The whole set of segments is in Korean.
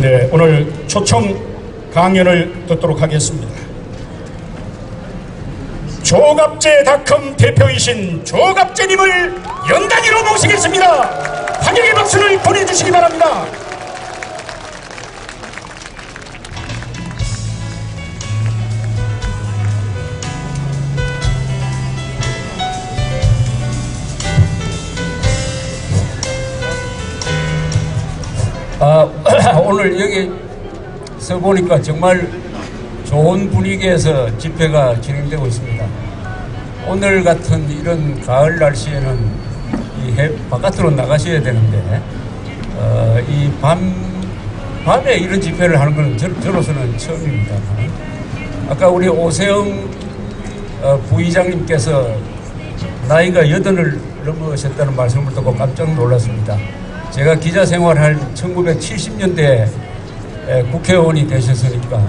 네, 오늘 초청 강연을 듣도록 하겠습니다. 조갑제닷컴 대표이신 조갑제님을 연단위로 모시겠습니다. 환영의 박수를 보내주시기 바랍니다. 오늘 여기서 보니까 정말 좋은 분위기에서 집회가 진행되고 있습니다. 오늘 같은 이런 가을 날씨에는 바깥으로 나가셔야 되는데 이 밤에 이런 집회를 하는 건 저로서는 처음입니다. 아까 우리 오세영 부의장님께서 나이가 8을 넘으셨다는 말씀을 듣고 깜짝 놀랐습니다. 제가 기자 생활할 1970년대에 국회의원이 되셨으니까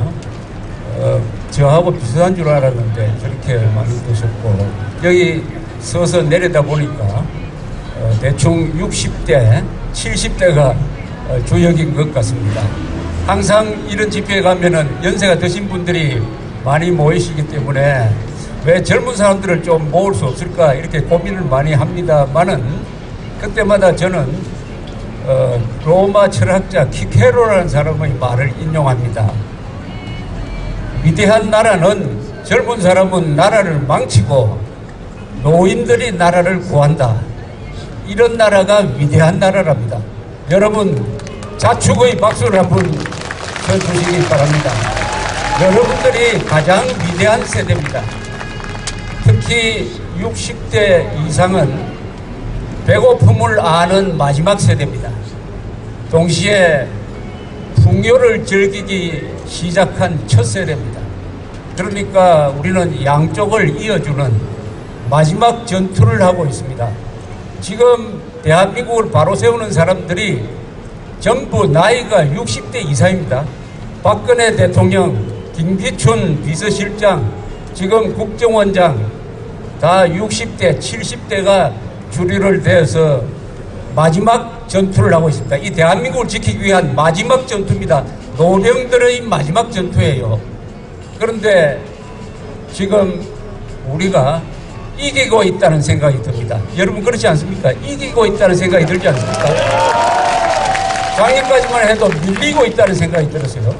저하고 비슷한 줄 알았는데 저렇게 많이 되셨고, 여기 서서 내려다 보니까 대충 60대, 70대가 주역인 것 같습니다. 항상 이런 집회에 가면은 연세가 드신 분들이 많이 모이시기 때문에 왜 젊은 사람들을 좀 모을 수 없을까 이렇게 고민을 많이 합니다만은, 그때마다 저는 로마 철학자 키케로라는 사람의 말을 인용합니다. 위대한 나라는 젊은 사람은 나라를 망치고 노인들이 나라를 구한다. 이런 나라가 위대한 나라랍니다. 여러분 자축의 박수를 한번 쳐주시기 바랍니다. 여러분들이 가장 위대한 세대입니다. 특히 60대 이상은 배고픔을 아는 마지막 세대입니다. 동시에 풍요를 즐기기 시작한 첫 세대입니다. 그러니까 우리는 양쪽을 이어주는 마지막 전투를 하고 있습니다. 지금 대한민국을 바로 세우는 사람들이 전부 나이가 60대 이상입니다. 박근혜 대통령, 김기춘 비서실장, 지금 국정원장 다 60대, 70대가 주류를 대해서 마지막 전투를 하고 있습니다. 이 대한민국을 지키기 위한 마지막 전투입니다. 노병들의 마지막 전투예요. 그런데 지금 우리가 이기고 있다는 생각이 듭니다. 여러분 그렇지 않습니까? 이기고 있다는 생각이 들지 않습니까? 작년까지만 해도 밀리고 있다는 생각이 들었어요.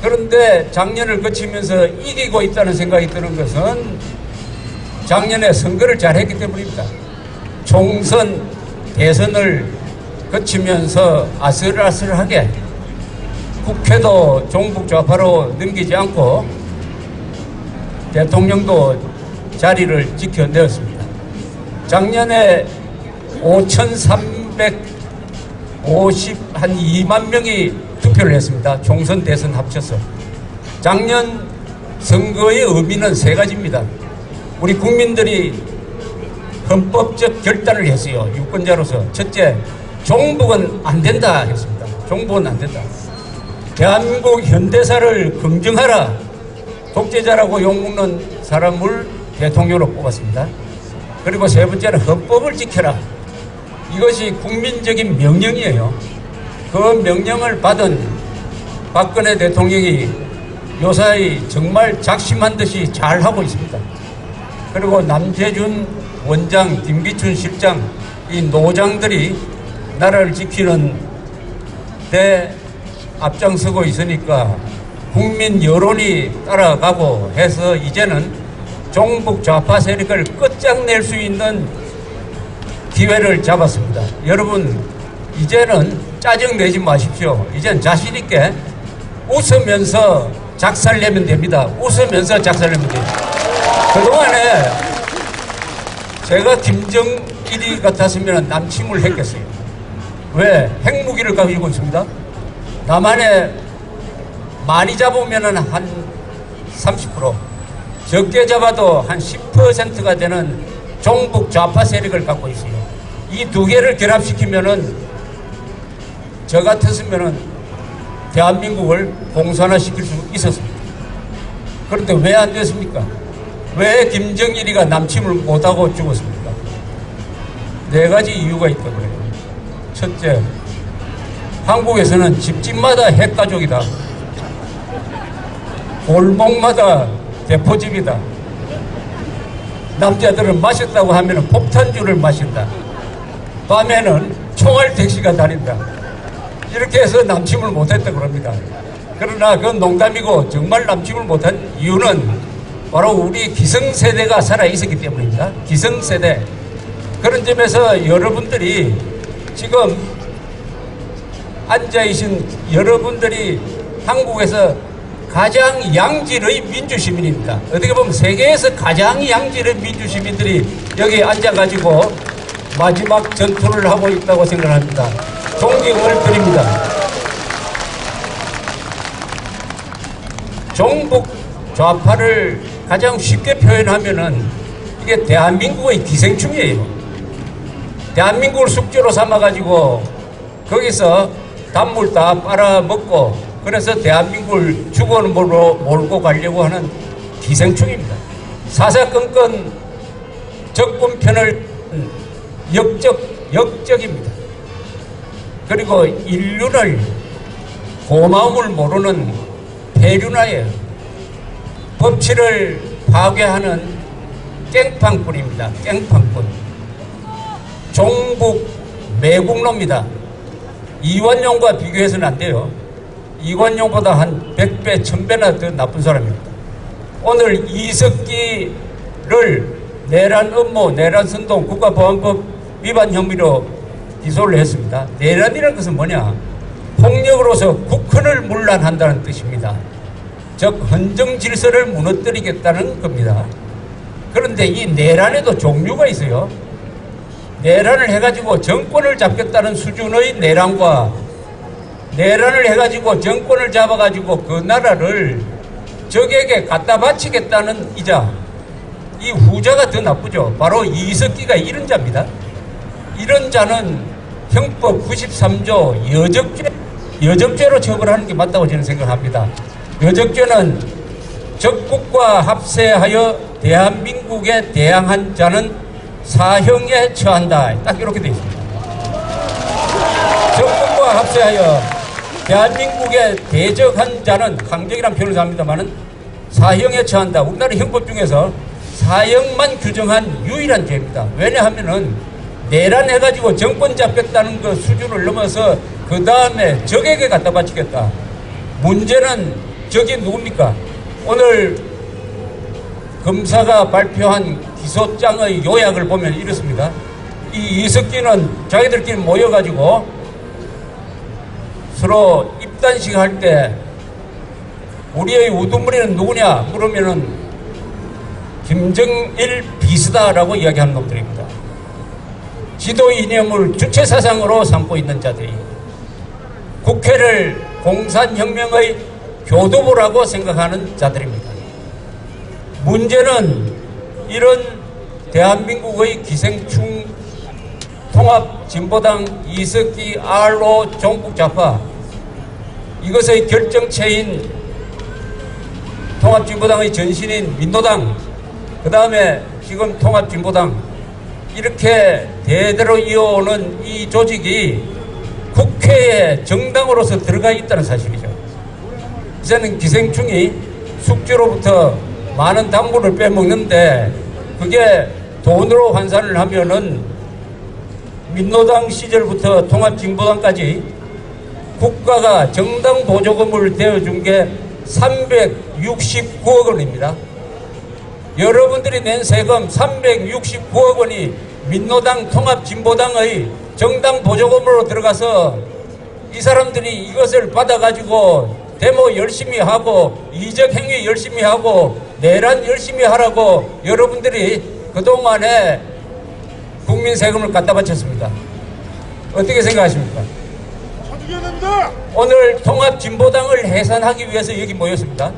그런데 작년을 거치면서 이기고 있다는 생각이 드는 것은 작년에 선거를 잘했기 때문입니다. 총선, 대선을 거치면서 아슬아슬하게 국회도 종북 좌파로 넘기지 않고 대통령도 자리를 지켜내었습니다. 작년에 5,352만 명이 투표를 했습니다. 총선, 대선 합쳐서. 작년 선거의 의미는 세 가지입니다. 우리 국민들이 헌법적 결단을 했어요. 유권자로서. 첫째, 종북은 안 된다 했습니다. 종북은 안 된다. 대한민국 현대사를 긍정하라. 독재자라고 욕먹는 사람을 대통령으로 뽑았습니다. 그리고 세 번째는 헌법을 지켜라. 이것이 국민적인 명령이에요. 그 명령을 받은 박근혜 대통령이 요사이 정말 작심한 듯이 잘하고 있습니다. 그리고 남재준 원장, 김기춘 실장, 이 노장들이 나라를 지키는 데 앞장서고 있으니까 국민 여론이 따라가고 해서 이제는 종북 좌파 세력을 끝장낼 수 있는 기회를 잡았습니다. 여러분 이제는 짜증내지 마십시오. 이제는 자신있게 웃으면서 작살내면 됩니다. 웃으면서 작살내면 됩니다. 그동안에 제가 김정일이 같았으면 남침을 했겠어요. 왜? 핵무기를 가지고 있습니다. 남한에 많이 잡으면 한 30%, 적게 잡아도 한 10%가 되는 종북 좌파 세력을 갖고 있어요. 이 두 개를 결합시키면은 저 같았으면은 대한민국을 공산화시킬 수 있었습니다. 그런데 왜 안 됐습니까? 왜 김정일이가 남침을 못하고 죽었습니까? 4가지 이유가 있다고요. 첫째, 한국에서는 집집마다 핵가족이다. 골목마다 대포집이다. 남자들은 마셨다고 하면 폭탄주를 마신다. 밤에는 총알 택시가 다닌다. 이렇게 해서 남침을 못했다고 합니다. 그러나 그건 농담이고 정말 남침을 못한 이유는 바로 우리 기성세대가 살아있었기 때문입니다. 기성세대. 그런 점에서 여러분들이 지금 앉아계신 여러분들이 한국에서 가장 양질의 민주시민입니다. 어떻게 보면 세계에서 가장 양질의 민주시민들이 여기 앉아가지고 마지막 전투를 하고 있다고 생각합니다. 존경을 드립니다. 종북 좌파를 가장 쉽게 표현하면은 이게 대한민국의 기생충이에요. 대한민국을 숙주로 삼아가지고 거기서 단물 다 빨아먹고 그래서 대한민국을 죽어으로 몰고 가려고 하는 기생충입니다. 사사건건 적군편을 역적입니다. 그리고 인륜을 고마움을 모르는 폐륜화예요. 법치를 파괴하는 깽판꾼입니다. 깽판꾼. 종북 매국노입니다. 이완용과 비교해서는 안 돼요. 이완용보다 한 100배, 1000배나 더 나쁜 사람입니다. 오늘 이석기를 내란 음모, 내란 선동, 국가보안법 위반 혐의로 기소를 했습니다. 내란이라는 것은 뭐냐? 폭력으로서 국헌을 문란한다는 뜻입니다. 즉 헌정 질서를 무너뜨리겠다는 겁니다. 그런데 이 내란에도 종류가 있어요. 내란을 해가지고 정권을 잡겠다는 수준의 내란과 내란을 해가지고 정권을 잡아가지고 그 나라를 적에게 갖다 바치겠다는 이자, 이 후자가 더 나쁘죠. 바로 이석기가 이런 자입니다. 이런 자는 형법 93조 여적죄로 처벌하는 게 맞다고 저는 생각합니다. 여적죄는 적국과 합세하여 대한민국에 대항한 자는 사형에 처한다. 딱 이렇게 되어 있습니다. 적국과 합세하여 대한민국에 대적한 자는, 강적이라는 표현을 합니다만은 사형에 처한다. 우리나라 형법 중에서 사형만 규정한 유일한 죄입니다. 왜냐하면은 내란해가지고 정권 잡겠다는 그 수준을 넘어서 그 다음에 적에게 갖다 바치겠다. 문제는 적이 누굽니까? 오늘 검사가 발표한 기소장의 요약을 보면 이렇습니다. 이 이석기는 자기들끼리 모여가지고 서로 입단식 할 때 우리의 우두머리는 누구냐 물으면은 김정일 비서다라고 이야기하는 놈들입니다. 지도 이념을 주체 사상으로 삼고 있는 자들이 국회를 공산혁명의 교도부라고 생각하는 자들입니다. 문제는 이런 대한민국의 기생충 통합진보당 이석기 RO 종북좌파, 이것의 결정체인 통합진보당의 전신인 민노당, 그 다음에 지금 통합진보당, 이렇게 대대로 이어오는 이 조직이 국회에 정당으로서 들어가 있다는 사실이죠. 이제는 기생충이 숙주로부터 많은 당분을 빼먹는데 그게 돈으로 환산을 하면은 민노당 시절부터 통합진보당까지 국가가 정당 보조금을 대어준 게 369억 원입니다. 여러분들이 낸 세금 369억 원이 민노당 통합진보당의 정당 보조금으로 들어가서 이 사람들이 이것을 받아가지고 데모 열심히 하고 이적행위 열심히 하고 내란 열심히 하라고 여러분들이 그동안에 국민 세금을 갖다 바쳤습니다. 어떻게 생각하십니까? 오늘 통합진보당을 해산하기 위해서 여기 모였습니다.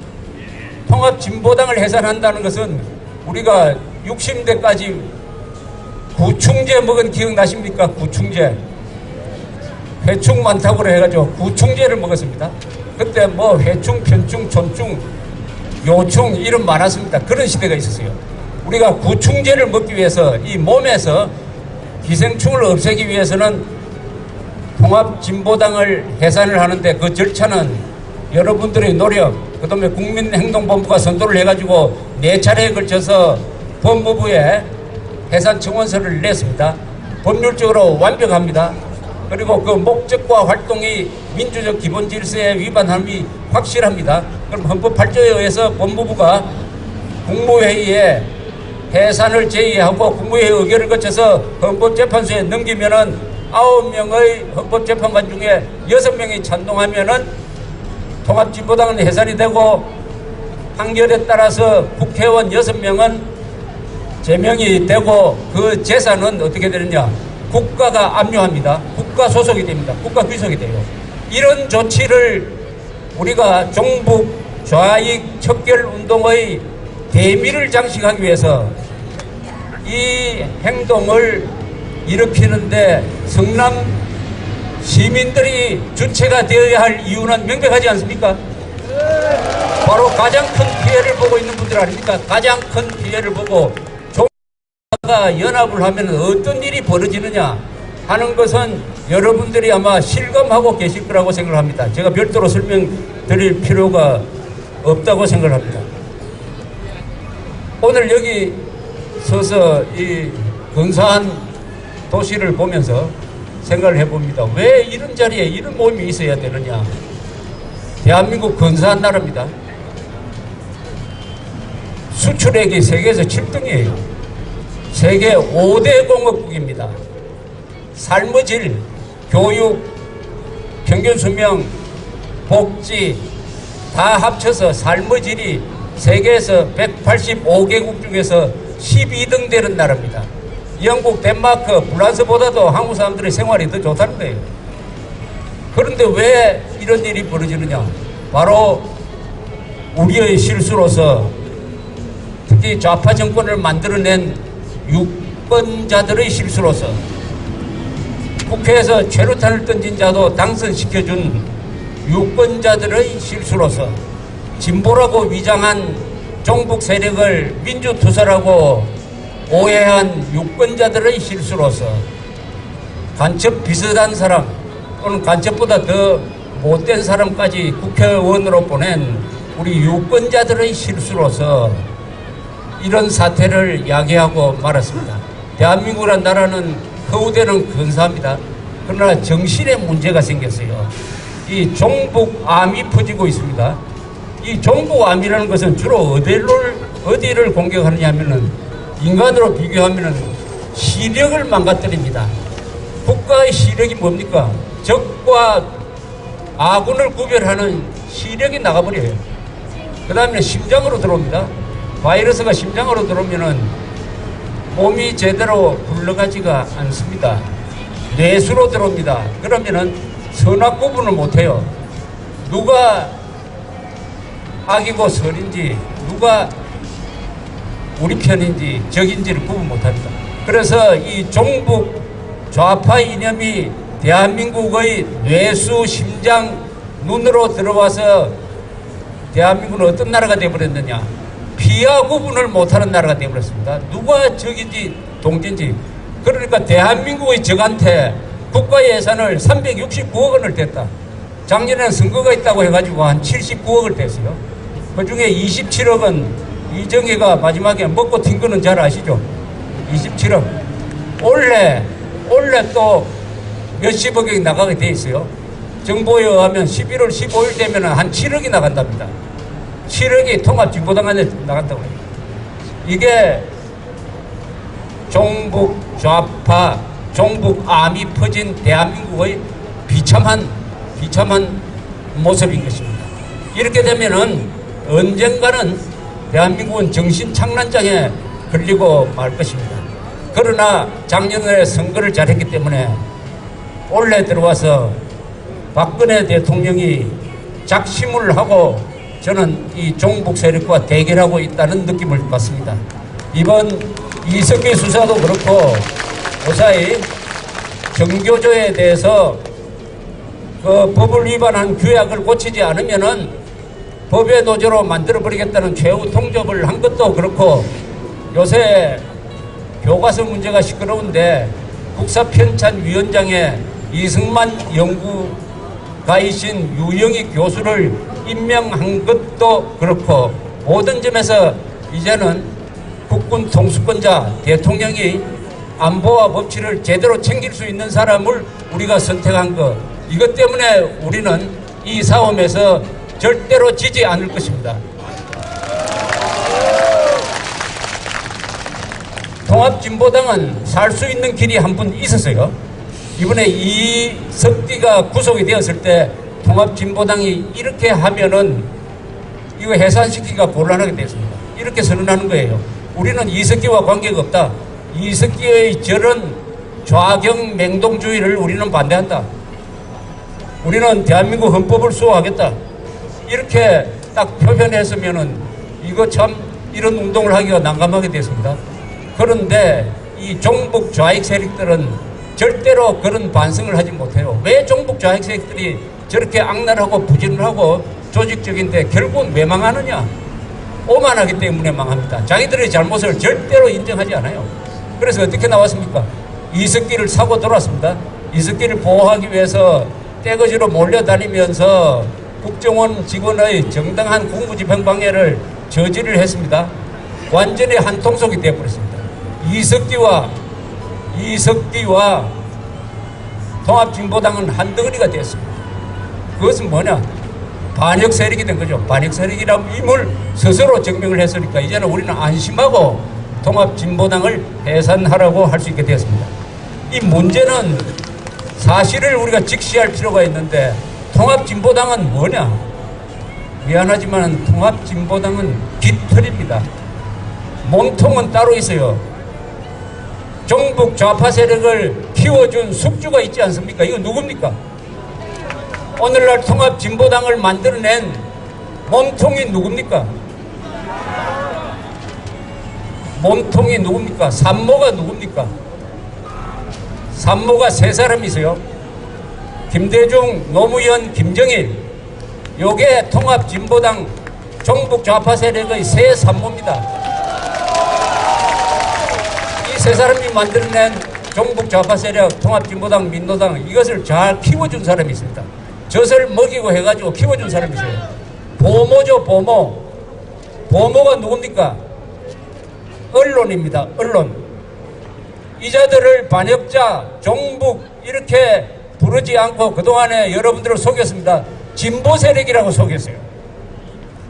통합진보당을 해산한다는 것은 우리가 60대까지 구충제 먹은 기억 나십니까? 구충제. 회충 많다고 해가지고 구충제를 먹었습니다. 그때 뭐 회충, 편충, 촌충, 요충 이름 많았습니다. 그런 시대가 있었어요. 우리가 구충제를 먹기 위해서 이 몸에서 기생충을 없애기 위해서는 통합진보당을 해산을 하는데 그 절차는 여러분들의 노력, 그다음에 국민행동본부가 선도를 해가지고 4차례에 걸쳐서 법무부에 해산 청원서를 냈습니다. 법률적으로 완벽합니다. 그리고 그 목적과 활동이 민주적 기본 질서에 위반함이 확실합니다. 그럼 헌법 8조에 의해서 법무부가 국무회의에 해산을 제의하고 국무회의 의결을 거쳐서 헌법재판소에 넘기면은 9명의 헌법재판관 중에 6명이 찬동하면은 통합진보당은 해산이 되고 판결에 따라서 국회의원 6명은 제명이 되고 그 재산은 어떻게 되느냐? 국가가 압류합니다. 국가 소속이 됩니다. 국가 귀속이 돼요. 이런 조치를 우리가 종북 좌익 척결 운동의 대미를 장식하기 위해서 이 행동을 일으키는데 성남 시민들이 주체가 되어야 할 이유는 명백하지 않습니까? 바로 가장 큰 피해를 보고 있는 분들 아닙니까? 가장 큰 피해를 보고 종북과 연합을 하면 어떤 일이 벌어지느냐 하는 것은 여러분들이 아마 실감하고 계실 거라고 생각합니다. 제가 별도로 설명드릴 필요가 없다고 생각합니다. 오늘 여기 서서 이 근사한 도시를 보면서 생각을 해봅니다. 왜 이런 자리에 이런 모임이 있어야 되느냐. 대한민국 근사한 나라입니다. 수출액이 세계에서 7등이에요. 세계 5대 공업국입니다. 삶의 질, 교육, 평균 수명, 복지 다 합쳐서 삶의 질이 세계에서 185개국 중에서 12등 되는 나라입니다. 영국, 덴마크, 프랑스보다도 한국 사람들의 생활이 더 좋다는 거예요. 그런데 왜 이런 일이 벌어지느냐? 바로 우리의 실수로서 특히 좌파 정권을 만들어낸 유권자들의 실수로서 국회에서 최루탄을 던진 자도 당선시켜준 유권자들의 실수로서 진보라고 위장한 종북 세력을 민주투사라고 오해한 유권자들의 실수로서 간첩 비슷한 사람 또는 간첩보다 더 못된 사람까지 국회의원으로 보낸 우리 유권자들의 실수로서 이런 사태를 야기하고 말았습니다. 대한민국이라는 나라는 허우대는 근사합니다. 그러나 정신에 문제가 생겼어요. 이 종북암이 퍼지고 있습니다. 이 종북암이라는 것은 주로 어디를 공격하느냐 하면은 인간으로 비교하면은 시력을 망가뜨립니다. 국가의 시력이 뭡니까? 적과 아군을 구별하는 시력이 나가버려요. 그 다음에 심장으로 들어옵니다. 바이러스가 심장으로 들어오면은 몸이 제대로 굴러가지가 않습니다. 뇌수로 들어옵니다. 그러면은 선악 구분을 못해요. 누가 악이고 선인지 누가 우리 편인지 적인지를 구분 못합니다. 그래서 이 종북 좌파 이념이 대한민국의 뇌수, 심장, 눈으로 들어와서 대한민국은 어떤 나라가 되어버렸느냐. 피하 구분을 못하는 나라가 되어버렸습니다. 누가 적인지 동지인지. 그러니까 대한민국의 적한테 국가 예산을 369억 원을 댔다. 작년에는 선거가 있다고 해가지고 한 79억을 댔어요. 그 중에 27억은 이정희가 마지막에 먹고 튄 거는 잘 아시죠? 27억. 올해 또 몇십억이 나가게 돼 있어요. 정보에 의하면 11월 15일 되면 한 7억이 나간답니다. 7억이 통합진보당안에 나간다고 해요. 이게 종북 좌파, 종북암이 퍼진 대한민국의 비참한 모습인 것입니다. 이렇게 되면은 언젠가는 대한민국은 정신착란장에 걸리고 말 것입니다. 그러나 작년에 선거를 잘했기 때문에 올해 들어와서 박근혜 대통령이 작심을 하고 저는 이 종북 세력과 대결하고 있다는 느낌을 받습니다. 이번 이석기 수사도 그렇고 무사히 정교조에 대해서 그 법을 위반한 규약을 고치지 않으면은 법의 노조로 만들어버리겠다는 최후 통첩을 한 것도 그렇고 요새 교과서 문제가 시끄러운데 국사편찬위원장에 이승만 연구가이신 유영희 교수를 임명한 것도 그렇고, 모든 점에서 이제는 국군 통수권자 대통령이 안보와 법치를 제대로 챙길 수 있는 사람을 우리가 선택한 것, 이것 때문에 우리는 이 싸움에서 절대로 지지 않을 것입니다. 통합진보당은 살 수 있는 길이 한 분 있었어요. 이번에 이석기가 구속이 되었을 때 통합진보당이 이렇게 하면은 이거 해산시키기가 곤란하게 됐습니다. 이렇게 선언하는 거예요. 우리는 이석기와 관계가 없다. 이석기의 저런 좌경 맹동주의를 우리는 반대한다. 우리는 대한민국 헌법을 수호하겠다. 이렇게 딱 표현했으면은 이거 참 이런 운동을 하기가 난감하게 됐습니다. 그런데 이 종북 좌익 세력들은 절대로 그런 반성을 하지 못해요. 왜 종북 좌익 세력들이 저렇게 악랄하고 부진하고 조직적인데 결국은 왜 망하느냐? 오만하기 때문에 망합니다. 자기들의 잘못을 절대로 인정하지 않아요. 그래서 어떻게 나왔습니까? 이석기를 사고 돌았습니다. 이석기를 보호하기 위해서 떼거지로 몰려다니면서 국정원 직원의 정당한 공무집행방해를 저지를 했습니다. 완전히 한통속이 되어버렸습니다. 이석기와 통합진보당은 한덩어리가 됐습니다. 그것은 뭐냐? 반역 세력이 된 거죠. 반역 세력이라는 임을 스스로 증명을 했으니까 이제는 우리는 안심하고 통합진보당을 해산하라고 할 수 있게 되었습니다. 이 문제는 사실을 우리가 직시할 필요가 있는데, 통합진보당은 뭐냐? 미안하지만 통합진보당은 깃털입니다. 몸통은 따로 있어요. 종북 좌파 세력을 키워준 숙주가 있지 않습니까? 이거 누굽니까? 오늘날 통합진보당을 만들어낸 몸통이 누굽니까? 몸통이 누굽니까? 산모가 누굽니까? 산모가 세 사람이세요. 김대중, 노무현, 김정일. 요게 통합진보당 종북 좌파 세력의 세 산모입니다. 이 세 사람이 만들어낸 종북 좌파 세력, 통합진보당, 민노당, 이것을 잘 키워준 사람이 있습니다. 젖을 먹이고 해가지고 키워준 사람이 있어요. 보모죠, 보모. 보모가 누굽니까? 언론입니다. 언론. 이자들을 반역자, 종북 이렇게 부르지 않고 그동안에 여러분들을 속였습니다. 진보 세력이라고 속였어요.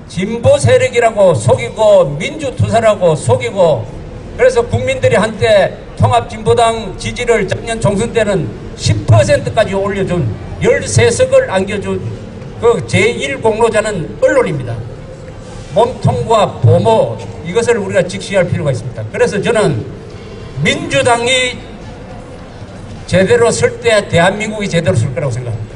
진보 세력이라고 속이고 민주투사라고 속이고, 그래서 국민들이 한때 통합진보당 지지를 작년 총선 때는 10%까지 올려준, 13석을 안겨준 그 제1공로자는 언론입니다. 몸통과 보모, 이것을 우리가 직시할 필요가 있습니다. 그래서 저는 민주당이 제대로 설 때 대한민국이 제대로 설 거라고 생각합니다.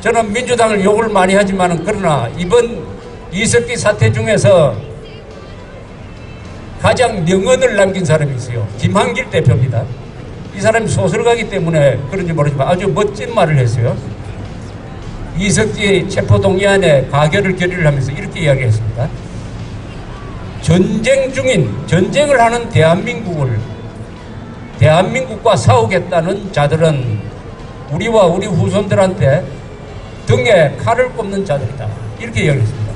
저는 민주당을 욕을 많이 하지만, 그러나 이번 이석기 사태 중에서 가장 명언을 남긴 사람이 있어요. 김한길 대표입니다. 이 사람이 소설가이기 때문에 그런지 모르지만 아주 멋진 말을 했어요. 이석기 체포동의안에 가결을 결의를 하면서 이렇게 이야기했습니다. 전쟁을 하는 대한민국과 싸우겠다는 자들은 우리와 우리 후손들한테 등에 칼을 꼽는 자들이다. 이렇게 이야기했습니다.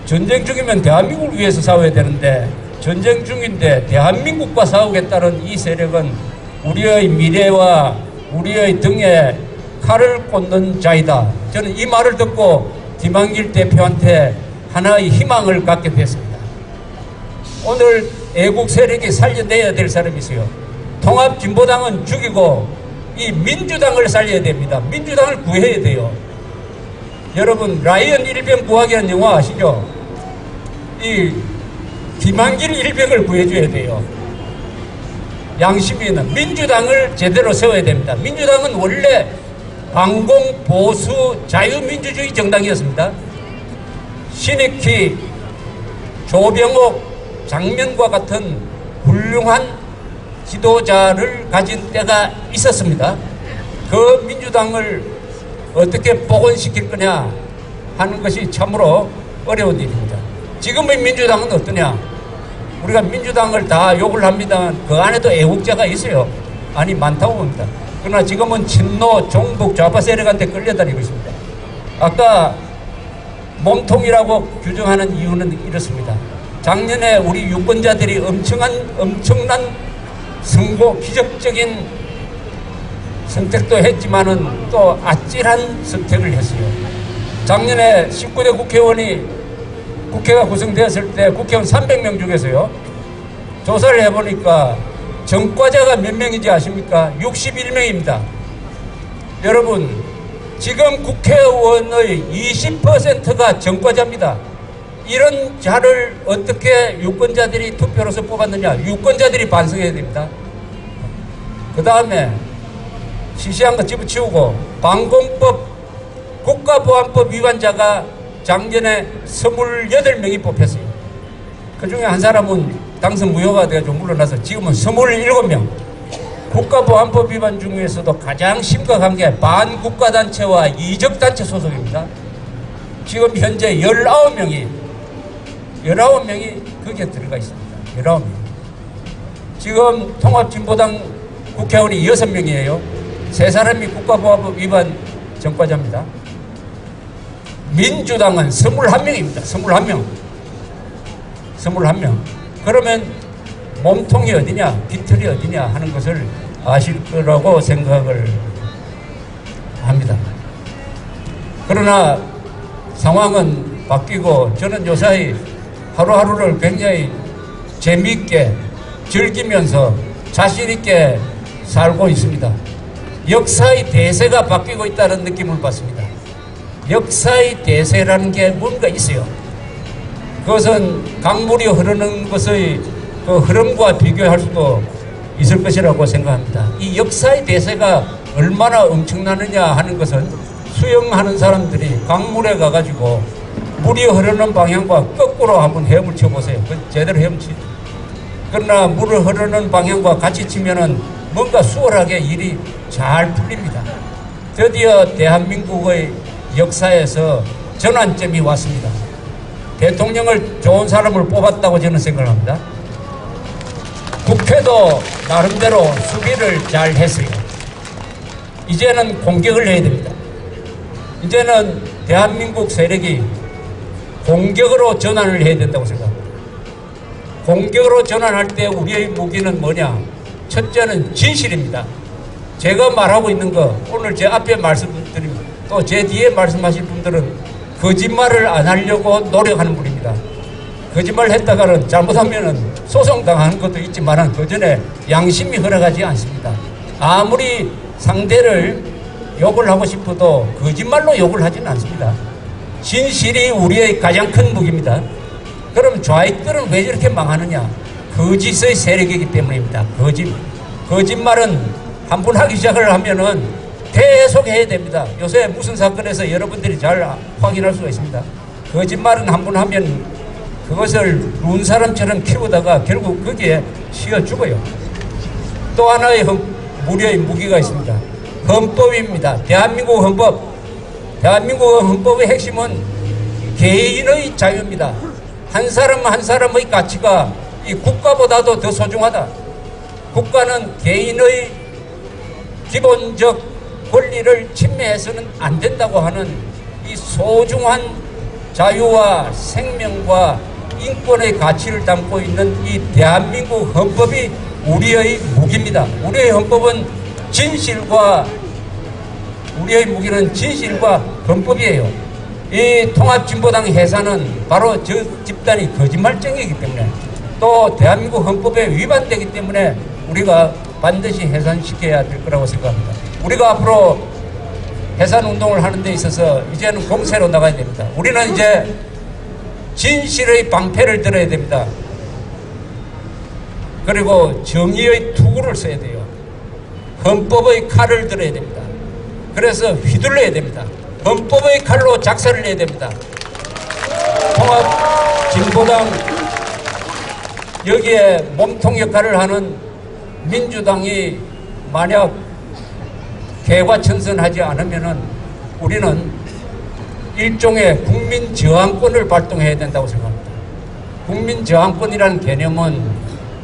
전쟁 중이면 대한민국을 위해서 싸워야 되는데, 전쟁 중인데 대한민국과 싸우겠다는 이 세력은 우리의 미래와 우리의 등에 칼을 꽂는 자이다. 저는 이 말을 듣고 김한길 대표한테 하나의 희망을 갖게 됐습니다. 오늘 애국 세력이 살려내야 될 사람이 있어요. 통합진보당은 죽이고 이 민주당을 살려야 됩니다. 민주당을 구해야 돼요. 여러분, 라이언 일병 구하기라는 영화 아시죠? 이 김한길 일병을 구해줘야 돼요. 양심이 있는 민주당을 제대로 세워야 됩니다. 민주당은 원래 반공, 보수, 자유민주주의 정당이었습니다. 신익희, 조병옥, 장면과 같은 훌륭한 지도자를 가진 때가 있었습니다. 그 민주당을 어떻게 복원시킬 거냐 하는 것이 참으로 어려운 일입니다. 지금의 민주당은 어떠냐? 우리가 민주당을 다 욕을 합니다. 그 안에도 애국자가 있어요. 아니, 많다고 봅니다. 그러나 지금은 친노, 종북, 좌파 세력한테 끌려다니고 있습니다. 아까 몸통이라고 규정하는 이유는 이렇습니다. 작년에 우리 유권자들이 엄청난 선거, 기적적인 선택도 했지만은 또 아찔한 선택을 했어요. 작년에 19대 국회의원이 국회가 구성되었을 때 국회의원 300명 중에서요, 조사를 해보니까 전과자가 몇 명인지 아십니까? 61명입니다. 여러분, 지금 국회의원의 20%가 전과자입니다. 이런 자를 어떻게 유권자들이 투표로서 뽑았느냐? 유권자들이 반성해야 됩니다. 그 다음에 시시한 거 집어치우고 방공법, 국가보안법 위반자가 작년에 28명이 뽑혔어요. 그 중에 한 사람은 당선 무효가 돼가지고 물러나서 지금은 27명. 국가보안법 위반 중에서도 가장 심각한 게 반국가단체와 이적단체 소속입니다. 지금 현재 19명이 거기에 들어가 있습니다. 19명. 지금 통합진보당 국회의원이 6명이에요. 3사람이 국가보안법 위반 전과자입니다. 민주당은 21명입니다. 21명. 그러면 몸통이 어디냐, 깃털이 어디냐 하는 것을 아실 거라고 생각을 합니다. 그러나 상황은 바뀌고 저는 요사이 하루하루를 굉장히 재미있게 즐기면서 자신있게 살고 있습니다. 역사의 대세가 바뀌고 있다는 느낌을 받습니다. 역사의 대세라는 게 뭔가 있어요. 그것은 강물이 흐르는 것의 그 흐름과 비교할 수도 있을 것이라고 생각합니다. 이 역사의 대세가 얼마나 엄청나느냐 하는 것은 수영하는 사람들이 강물에 가가지고 물이 흐르는 방향과 거꾸로 한번 헤엄을 쳐보세요. 제대로 헤엄치죠. 그러나 물을 흐르는 방향과 같이 치면은 뭔가 수월하게 일이 잘 풀립니다. 드디어 대한민국의 역사에서 전환점이 왔습니다. 대통령을 좋은 사람을 뽑았다고 저는 생각합니다. 국회도 나름대로 수비를 잘 했어요. 이제는 공격을 해야 됩니다. 이제는 대한민국 세력이 공격으로 전환을 해야 된다고 생각합니다. 공격으로 전환할 때 우리의 무기는 뭐냐? 첫째는 진실입니다. 제가 말하고 있는 거 오늘 제 앞에 말씀드립니다. 또 제 뒤에 말씀하실 분들은 거짓말을 안 하려고 노력하는 분입니다. 거짓말 했다가는 잘못하면은 소송당하는 것도 있지만 그 전에 양심이 허락하지 않습니다. 아무리 상대를 욕을 하고 싶어도 거짓말로 욕을 하지는 않습니다. 진실이 우리의 가장 큰 무기입니다. 그럼 좌익들은 왜 저렇게 망하느냐? 거짓의 세력이기 때문입니다. 거짓말은 한 번 하기 시작을 하면은 계속 해야 됩니다. 요새 무슨 사건에서 여러분들이 잘 확인할 수가 있습니다. 거짓말은 한 번 하면 그것을 눈사람처럼 키우다가 결국 거기에 씌어 죽어요. 또 하나의 무료의 무기가 있습니다. 헌법입니다. 대한민국 헌법의 핵심은 개인의 자유입니다. 한 사람 한 사람의 가치가 이 국가보다도 더 소중하다. 국가는 개인의 기본적 권리를 침해해서는 안 된다고 하는 이 소중한 자유와 생명과 인권의 가치를 담고 있는 이 대한민국 헌법이 우리의 무기입니다. 우리의 무기는 진실과 헌법이에요. 이 통합진보당 해산은 바로 저 집단이 거짓말쟁이기 때문에 또 대한민국 헌법에 위반되기 때문에 우리가 반드시 해산시켜야 될 거라고 생각합니다. 우리가 앞으로 해산운동을 하는 데 있어서 이제는 공세로 나가야 됩니다. 우리는 이제 진실의 방패를 들어야 됩니다. 그리고 정의의 투구를 써야 돼요. 헌법의 칼을 들어야 됩니다. 그래서 휘둘러야 됩니다. 헌법의 칼로 작살을 내야 됩니다. 통합진보당 여기에 몸통 역할을 하는 민주당이 만약 개과천선하지 않으면은 우리는 일종의 국민저항권을 발동해야 된다고 생각합니다. 국민저항권이라는 개념은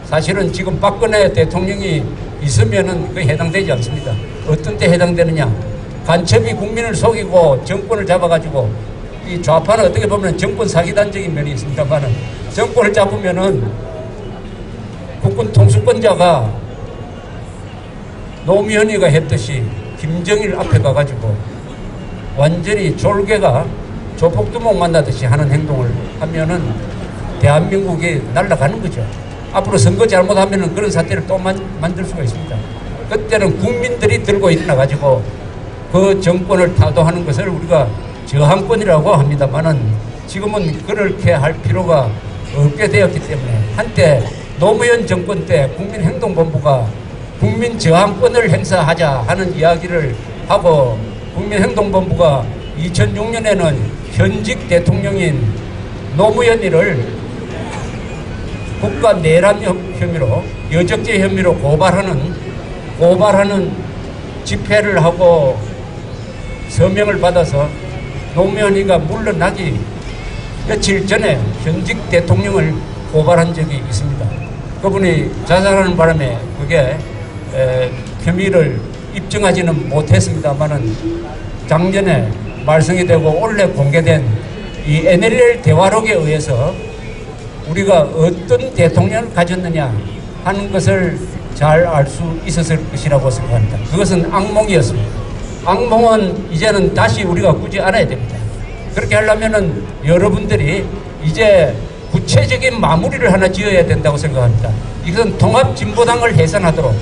사실은 지금 박근혜 대통령이 있으면은 그게 해당되지 않습니다. 어떤 때 해당되느냐? 간첩이 국민을 속이고 정권을 잡아가지고, 이 좌파는 어떻게 보면 정권 사기단적인 면이 있습니다만은, 정권을 잡으면은 국군 통수권자가 노무현이가 했듯이 김정일 앞에 가가지고 완전히 졸개가 조폭두목 만나듯이 하는 행동을 하면은 대한민국이 날아가는 거죠. 앞으로 선거 잘못하면은 그런 사태를 또 만들 수가 있습니다. 그때는 국민들이 들고 일어나가지고 그 정권을 타도하는 것을 우리가 저항권이라고 합니다만은, 지금은 그렇게 할 필요가 없게 되었기 때문에, 한때 노무현 정권 때 국민행동본부가 국민저항권을 행사하자 하는 이야기를 하고, 국민행동본부가 2006년에는 현직 대통령인 노무현이를 국가 내란 혐의로, 여적죄 혐의로 고발하는 집회를 하고 서명을 받아서 노무현이가 물러나기 며칠 전에 현직 대통령을 고발한 적이 있습니다. 그분이 자살하는 바람에 그게 혐의를 입증하지는 못했습니다만은, 작년에 발송이 되고 올해 공개된 이 NLL 대화록에 의해서 우리가 어떤 대통령을 가졌느냐 하는 것을 잘 알 수 있었을 것이라고 생각합니다. 그것은 악몽이었습니다. 악몽은 이제는 다시 우리가 꾸지 않아야 됩니다. 그렇게 하려면은 여러분들이 이제 구체적인 마무리를 하나 지어야 된다고 생각합니다. 이것은 통합진보당을 해산하도록,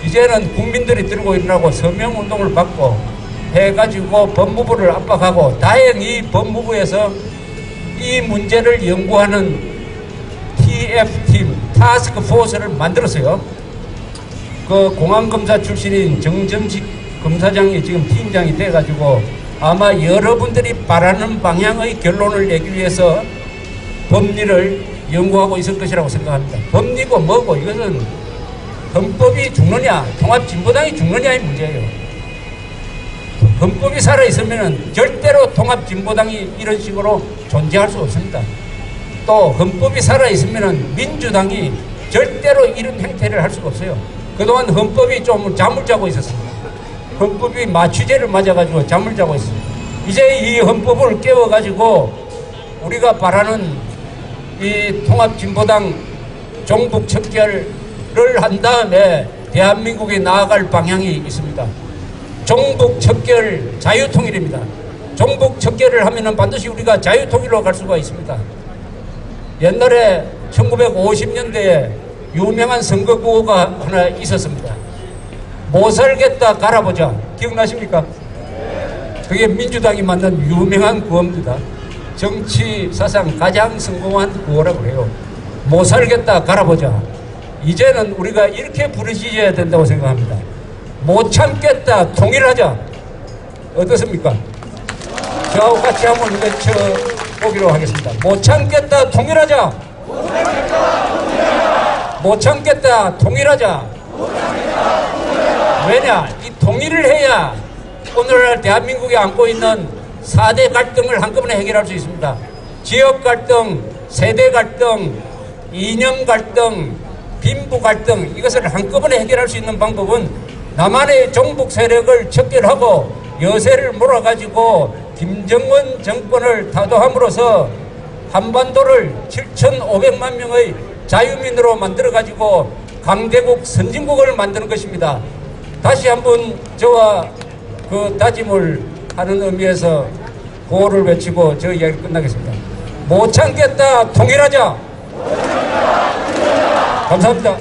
이제는 국민들이 들고 일어나고 서명운동을 받고 해가지고 법무부를 압박하고, 다행히 법무부에서 이 문제를 연구하는 TF팀, 타스크포스를 만들었어요. 그 공안검사 출신인 정점식 검사장이 지금 팀장이 돼가지고 아마 여러분들이 바라는 방향의 결론을 내기 위해서 법리를 연구하고 있을 것이라고 생각합니다. 법리고 뭐고, 이것은 헌법이 죽느냐, 통합진보당이 죽느냐의 문제예요. 헌법이 살아있으면 절대로 통합진보당이 이런 식으로 존재할 수 없습니다. 또 헌법이 살아있으면 민주당이 절대로 이런 행태를 할 수가 없어요. 그동안 헌법이 좀 잠을 자고 있었습니다. 헌법이 마취제를 맞아가지고 잠을 자고 있습니다. 이제 이 헌법을 깨워가지고 우리가 바라는 이 통합진보당 종북 척결을 한 다음에 대한민국이 나아갈 방향이 있습니다. 종북 척결 자유통일입니다. 종북 척결을 하면은 반드시 우리가 자유통일로 갈 수가 있습니다. 옛날에 1950년대에 유명한 선거구호가 하나 있었습니다. 못 살겠다 갈아보자. 기억나십니까? 그게 민주당이 만든 유명한 구호입니다. 정치 사상 가장 성공한 구호라고 해요. 못 살겠다 갈아보자. 이제는 우리가 이렇게 부르짖어야 된다고 생각합니다. 못 참겠다 통일하자. 어떻습니까? 저하고 같이 한번 외쳐보기로 하겠습니다. 못 참겠다 통일하자. 못 참겠다 통일하자. 왜냐? 이 통일을 해야 오늘날 대한민국이 안고 있는 4대 갈등을 한꺼번에 해결할 수 있습니다. 지역 갈등, 세대 갈등, 이념 갈등, 빈부 갈등, 이것을 한꺼번에 해결할 수 있는 방법은 남한의 종북 세력을 척결하고 여세를 몰아가지고 김정은 정권을 타도함으로써 한반도를 7,500만 명의 자유민으로 만들어가지고 강대국 선진국을 만드는 것입니다. 다시 한번 저와 그 다짐을 하는 의미에서 구호를 외치고 저 이야기를 끝나겠습니다. 못 참겠다 통일하자. 감사합니다.